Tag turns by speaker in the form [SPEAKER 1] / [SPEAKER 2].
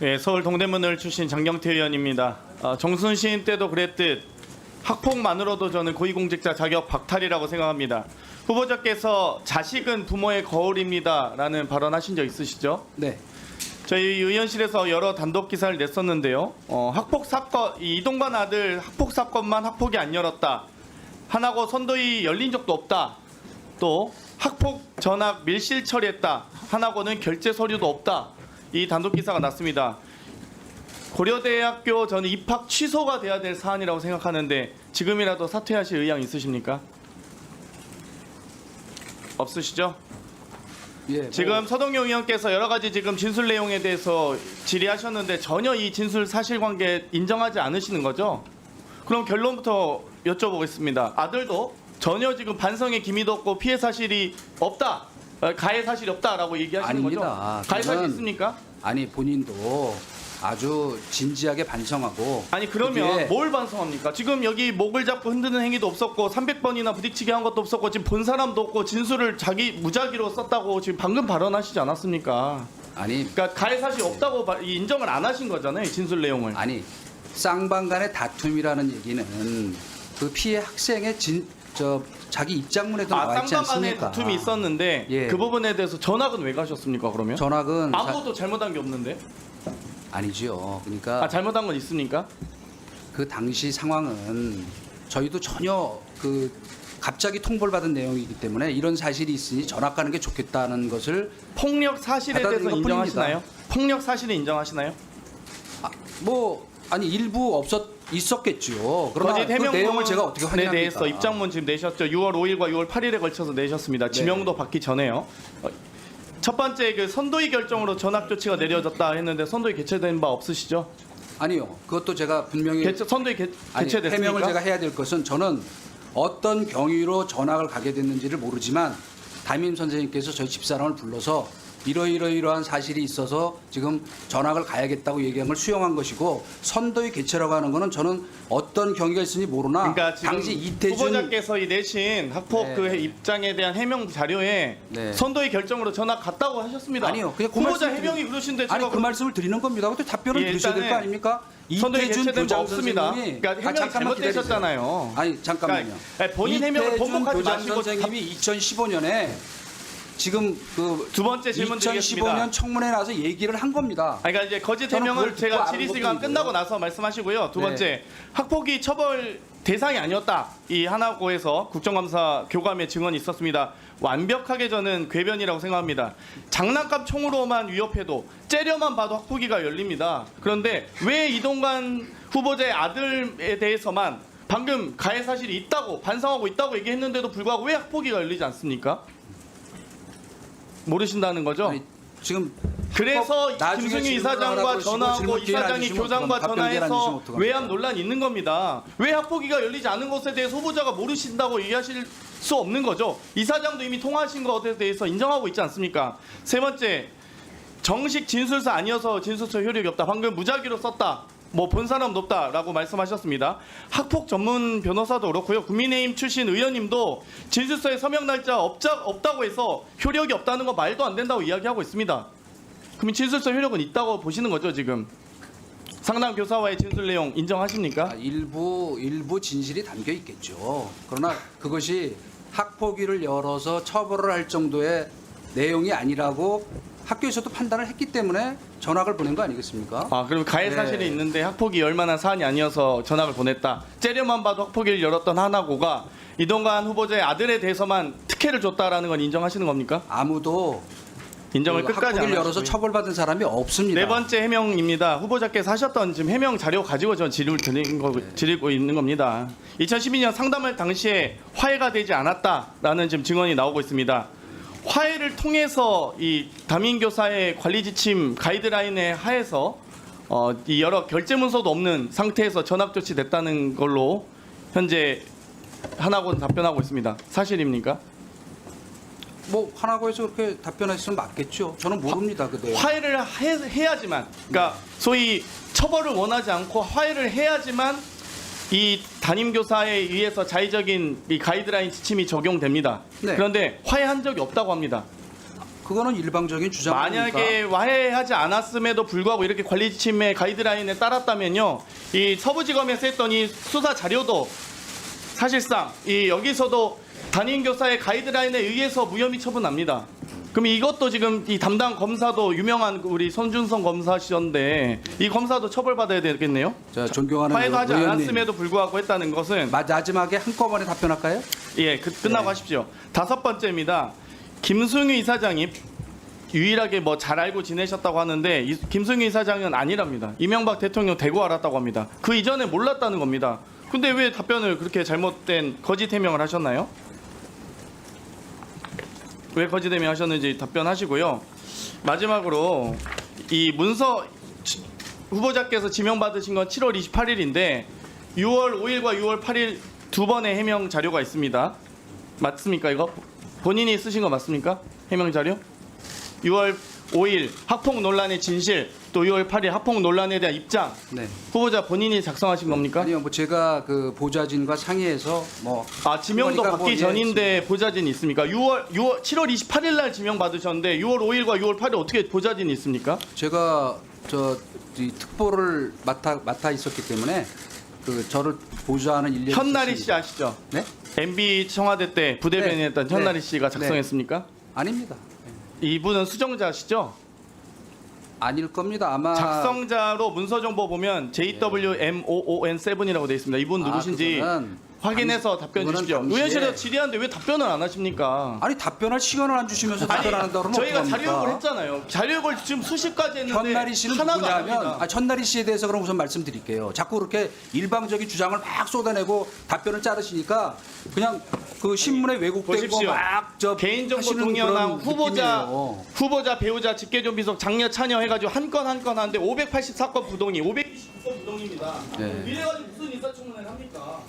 [SPEAKER 1] 네, 서울 동대문을 출신 장경태 의원입니다. 정순 시인 때도 그랬듯 학폭만으로도 저는 고위공직자 자격 박탈이라고 생각합니다. 후보자께서 자식은 부모의 거울입니다라는 발언하신 적 있으시죠?
[SPEAKER 2] 네.
[SPEAKER 1] 저희 의원실에서 여러 단독 기사를 냈었는데요. 학폭 사건, 이동관 아들 학폭 사건만 학폭이 안 열었다. 하나고 선도위 열린 적도 없다. 또 학폭 전학 밀실 처리했다. 하나고는 결제 서류도 없다. 이 단독 기사가 났습니다. 고려대학교 저는 입학 취소가 돼야 될 사안이라고 생각하는데 지금이라도 사퇴하실 의향 있으십니까? 없으시죠?
[SPEAKER 2] 예.
[SPEAKER 1] 지금 서동용 의원께서 여러 가지 지금 진술 내용에 대해서 질의하셨는데 전혀 이 진술 사실관계 인정하지 않으시는 거죠? 그럼 결론부터 여쭤보겠습니다. 아들도 전혀 지금 반성의 기미도 없고 피해 사실이 없다, 가해 사실이 없다라고 얘기하시는
[SPEAKER 2] 아닙니다.
[SPEAKER 1] 거죠? 가해 사실
[SPEAKER 2] 저는-
[SPEAKER 1] 있습니까?
[SPEAKER 2] 아니 본인도 아주 진지하게 반성하고
[SPEAKER 1] 아니 그러면
[SPEAKER 2] 그게-
[SPEAKER 1] 뭘 반성합니까? 지금 여기 목을 잡고 흔드는 행위도 없었고 300번이나 부딪히게 한 것도 없었고 지금 본 사람도 없고 진술을 자기 무작위로 썼다고 지금 방금 발언하시지 않았습니까?
[SPEAKER 2] 아니
[SPEAKER 1] 그러니까 가해 사실이 없다고 인정을 안 하신 거잖아요, 이 진술 내용을.
[SPEAKER 2] 아니 쌍방간의 다툼이라는 얘기는 그 피해 학생의 자기 입장문에도 나와 있지
[SPEAKER 1] 쌍방간에
[SPEAKER 2] 않습니까?
[SPEAKER 1] 다툼이 있었는데
[SPEAKER 2] 예.
[SPEAKER 1] 그 부분에 대해서 전학은 왜 가셨습니까? 그러면
[SPEAKER 2] 전학은
[SPEAKER 1] 아무것도 잘못한 게 없는데.
[SPEAKER 2] 아니지요. 그러니까
[SPEAKER 1] 잘못한 건 있습니까?
[SPEAKER 2] 그 당시 상황은 저희도 전혀 그 갑자기 통보를 받은 내용이기 때문에 이런 사실이 있으니 전학 가는 게 좋겠다는 것을
[SPEAKER 1] 폭력 사실에 대해서
[SPEAKER 2] 받아들인
[SPEAKER 1] 인정하시나요?
[SPEAKER 2] 것뿐입니다.
[SPEAKER 1] 폭력 사실을 인정하시나요?
[SPEAKER 2] 아니 일부 있었겠지요. 그러나
[SPEAKER 1] 거짓
[SPEAKER 2] 그
[SPEAKER 1] 해명문에
[SPEAKER 2] 내용을 제가 어떻게 확인합니까?
[SPEAKER 1] 대해서 입장문 지금 내셨죠. 6월 5일과 6월 8일에 걸쳐서 내셨습니다.
[SPEAKER 2] 네.
[SPEAKER 1] 지명도 받기 전에요. 첫 번째 그 선도위 결정으로 전학 조치가 내려졌다 했는데 선도위 개최된 바 없으시죠?
[SPEAKER 2] 아니요. 그것도 제가 분명히
[SPEAKER 1] 선도위
[SPEAKER 2] 아니,
[SPEAKER 1] 개최됐습니까?
[SPEAKER 2] 해명을 제가 해야 될 것은 저는 어떤 경위로 전학을 가게 됐는지를 모르지만 담임 선생님께서 저희 집사람을 불러서 이러이러한 사실이 있어서 지금 전학을 가야겠다고 얘기한 걸 수용한 것이고 선도위 개최라고 하는 거는 저는 어떤 경위가 있으니 모르나
[SPEAKER 1] 그러니까 지금
[SPEAKER 2] 당시 이태준
[SPEAKER 1] 후보자께서 이 내신 학폭
[SPEAKER 2] 네.
[SPEAKER 1] 그 입장에 대한 해명 자료에
[SPEAKER 2] 네.
[SPEAKER 1] 선도위 결정으로 전학 갔다고 하셨습니다.
[SPEAKER 2] 아니요. 그냥 그
[SPEAKER 1] 후보자
[SPEAKER 2] 말씀을
[SPEAKER 1] 해명이 그러신데 제가
[SPEAKER 2] 아니 그 말씀을 드리는 겁니다. 그때 답변을
[SPEAKER 1] 예,
[SPEAKER 2] 드리셔야 될 거
[SPEAKER 1] 일단은
[SPEAKER 2] 아닙니까?
[SPEAKER 1] 선도위
[SPEAKER 2] 이태준
[SPEAKER 1] 개최된 바
[SPEAKER 2] 교장
[SPEAKER 1] 없습니다.
[SPEAKER 2] 선생님이
[SPEAKER 1] 그러니까 해명이
[SPEAKER 2] 잠깐만 기다리세요.
[SPEAKER 1] 잘못되셨잖아요.
[SPEAKER 2] 아니 잠깐만요.
[SPEAKER 1] 그러니까 본인 해명을
[SPEAKER 2] 이태준
[SPEAKER 1] 번복하지
[SPEAKER 2] 교장
[SPEAKER 1] 마시고
[SPEAKER 2] 선생님이 2015년에 지금 그
[SPEAKER 1] 두 번째 질문
[SPEAKER 2] 2015년
[SPEAKER 1] 드리겠습니다.
[SPEAKER 2] 청문회 나서 얘기를 한 겁니다.
[SPEAKER 1] 그러니까 이제 거짓
[SPEAKER 2] 저는
[SPEAKER 1] 해명을
[SPEAKER 2] 그걸 듣고
[SPEAKER 1] 제가
[SPEAKER 2] 아는
[SPEAKER 1] 질의
[SPEAKER 2] 것도
[SPEAKER 1] 시간
[SPEAKER 2] 있고요.
[SPEAKER 1] 끝나고 나서 말씀하시고요. 두
[SPEAKER 2] 네.
[SPEAKER 1] 번째, 학폭이 처벌 대상이 아니었다. 이 하나고에서 국정감사 교감의 증언이 있었습니다. 완벽하게 저는 궤변이라고 생각합니다. 장난감 총으로만 위협해도 째려만 봐도 학폭위가 열립니다. 그런데 왜 이동관 후보자의 아들에 대해서만 방금 가해 사실이 있다고 반성하고 있다고 얘기했는데도 불구하고 왜 학폭위가 열리지 않습니까? 모르신다는 거죠?
[SPEAKER 2] 아니, 지금
[SPEAKER 1] 그래서
[SPEAKER 2] 나중에
[SPEAKER 1] 김승희
[SPEAKER 2] 질문을
[SPEAKER 1] 이사장과
[SPEAKER 2] 하라고 그러시고
[SPEAKER 1] 전화하고
[SPEAKER 2] 질문 기회를 안
[SPEAKER 1] 이사장이
[SPEAKER 2] 주시면
[SPEAKER 1] 교장과
[SPEAKER 2] 어떡합니까? 답변 기회를 안
[SPEAKER 1] 전화해서
[SPEAKER 2] 주시면 어떡합니까?
[SPEAKER 1] 외압 논란이 있는 겁니다. 왜 학폭위가 열리지 않은 것에 대해서 후보자가 모르신다고 얘기하실 수 없는 거죠. 이사장도 이미 통화하신 것에 대해서 인정하고 있지 않습니까? 세 번째, 정식 진술서 아니어서 진술서 효력이 없다. 방금 무작위로 썼다. 뭐 본 사람 높다라고 말씀하셨습니다. 학폭 전문 변호사도 그렇고요. 국민의힘 출신 의원님도 진술서에 서명 날짜 없다고 해서 효력이 없다는 거 말도 안 된다고 이야기하고 있습니다. 그럼 진술서 효력은 있다고 보시는 거죠, 지금? 상담 교사와의 진술 내용 인정하십니까?
[SPEAKER 2] 일부 진실이 담겨 있겠죠. 그러나 그것이 학폭위를 열어서 처벌을 할 정도의 내용이 아니라고 학교에서도 판단을 했기 때문에 전학을 보낸 거 아니겠습니까?
[SPEAKER 1] 그럼 가해
[SPEAKER 2] 네.
[SPEAKER 1] 사실이 있는데 학폭이 열만한 사안이 아니어서 전학을 보냈다. 째려만 봐도 학폭위를 열었던 하나고가 이동관 후보자의 아들에 대해서만 특혜를 줬다라는 건 인정하시는 겁니까?
[SPEAKER 2] 아무도
[SPEAKER 1] 인정을 끝까지 안
[SPEAKER 2] 학폭위를 열어서
[SPEAKER 1] 하시고요.
[SPEAKER 2] 처벌받은 사람이 없습니다.
[SPEAKER 1] 네 번째 해명입니다. 후보자께서 하셨던 지금 해명 자료 가지고 저 드리고 있는 겁니다. 2012년 상담할 당시에 화해가 되지 않았다라는 지금 증언이 나오고 있습니다. 화해를 통해서 이 담임교사의 관리 지침 가이드라인에 하에서 이 여러 결제 문서도 없는 상태에서 전학 조치됐다는 걸로 현재 하나고는 답변하고 있습니다. 사실입니까?
[SPEAKER 2] 뭐 하나고에서 그렇게 답변했으면 맞겠죠. 저는 모릅니다. 그 내용.
[SPEAKER 1] 화해를 해야지만, 그러니까 소위 처벌을 원하지 않고 화해를 해야지만 이 담임교사에 의해서 자의적인 이 가이드라인 지침이 적용됩니다.
[SPEAKER 2] 네.
[SPEAKER 1] 그런데 화해한 적이 없다고 합니다.
[SPEAKER 2] 그거는 일방적인 주장 아닙니까?
[SPEAKER 1] 만약에 와해하지 않았음에도 불구하고 이렇게 관리지침의 가이드라인에 따랐다면요, 이 서부지검에서 했던 이 수사 자료도 사실상 이 여기서도 담임교사의 가이드라인에 의해서 무혐의 처분합니다. 그럼 이것도 지금 이 담당 검사도 유명한 우리 손준성 검사시던데 이 검사도 처벌받아야 되겠네요.
[SPEAKER 2] 자, 존경하는
[SPEAKER 1] 화해도 하지
[SPEAKER 2] 의원님,
[SPEAKER 1] 않았음에도 불구하고 했다는 것은
[SPEAKER 2] 마지막에 한꺼번에 답변할까요?
[SPEAKER 1] 예, 끝나고
[SPEAKER 2] 네.
[SPEAKER 1] 하십시오. 다섯 번째입니다. 김승유 이사장이 유일하게 뭐 잘 알고 지내셨다고 하는데 김승유 이사장은 아니랍니다. 이명박 대통령 대고 알았다고 합니다. 그 이전에 몰랐다는 겁니다. 근데 왜 답변을 그렇게 잘못된 거짓 해명을 하셨나요? 왜 거짓 해명하셨는지 답변하시고요. 마지막으로 이 문서 후보자께서 지명받으신 건 7월 28일인데 6월 5일과 6월 8일 두 번의 해명 자료가 있습니다. 맞습니까 이거? 본인이 쓰신 거 맞습니까? 해명 자료? 6월 5일 학폭 논란의 진실, 또 6월 8일 학폭 논란에 대한 입장.
[SPEAKER 2] 네.
[SPEAKER 1] 후보자 본인이 작성하신 겁니까?
[SPEAKER 2] 아니요, 뭐 제가 그 보좌진과 상의해서 뭐
[SPEAKER 1] 지명도
[SPEAKER 2] 그러니까
[SPEAKER 1] 받기
[SPEAKER 2] 뭐,
[SPEAKER 1] 전인데 보좌진이 있습니까? 7월 21일 날 지명 받으셨는데 6월 5일과 6월 8일 어떻게 보좌진이 있습니까?
[SPEAKER 2] 제가 이 특보를 맡아 있었기 때문에 그 저를 보좌하는 일일이
[SPEAKER 1] 현나리
[SPEAKER 2] 있었습니다.
[SPEAKER 1] 씨 아시죠?
[SPEAKER 2] 네?
[SPEAKER 1] MB 청와대 때 부대변인했던
[SPEAKER 2] 네.
[SPEAKER 1] 현나리
[SPEAKER 2] 네.
[SPEAKER 1] 씨가 작성했습니까?
[SPEAKER 2] 아닙니다.
[SPEAKER 1] 이분은 수정자시죠?
[SPEAKER 2] 아닐 겁니다. 아마
[SPEAKER 1] 작성자로 문서 정보 보면 JWMOON7이라고 되어 있습니다. 이분 누구신지
[SPEAKER 2] 그거는
[SPEAKER 1] 확인해서 답변
[SPEAKER 2] 그거는
[SPEAKER 1] 주십시오.
[SPEAKER 2] 당시에-
[SPEAKER 1] 의원실에서 질의하는데 왜 답변을 안 하십니까?
[SPEAKER 2] 아니 답변할 시간을 안 주시면서 답변 안 한다고 그러면
[SPEAKER 1] 저희가
[SPEAKER 2] 어떡합니까?
[SPEAKER 1] 자료역을 했잖아요. 자료역을 지금 수십 가지 했는데
[SPEAKER 2] 현나리 씨는
[SPEAKER 1] 하나도 안
[SPEAKER 2] 누구냐면
[SPEAKER 1] 합니다.
[SPEAKER 2] 현나리 씨에 대해서 그럼 우선 말씀드릴게요. 자꾸 그렇게 일방적인 주장을 막 쏟아내고 답변을 자르시니까 그냥 그 신문에 왜곡된
[SPEAKER 1] 보십시오.
[SPEAKER 2] 거막저
[SPEAKER 1] 개인정보 동의연합 후보자 배우자 직계존 비속 장려 찬여 해가지고 한 건 하는데 584건 부동의 529건 부동입니다.
[SPEAKER 2] 네.
[SPEAKER 1] 이래가지고 무슨 인사청문회를 합니까?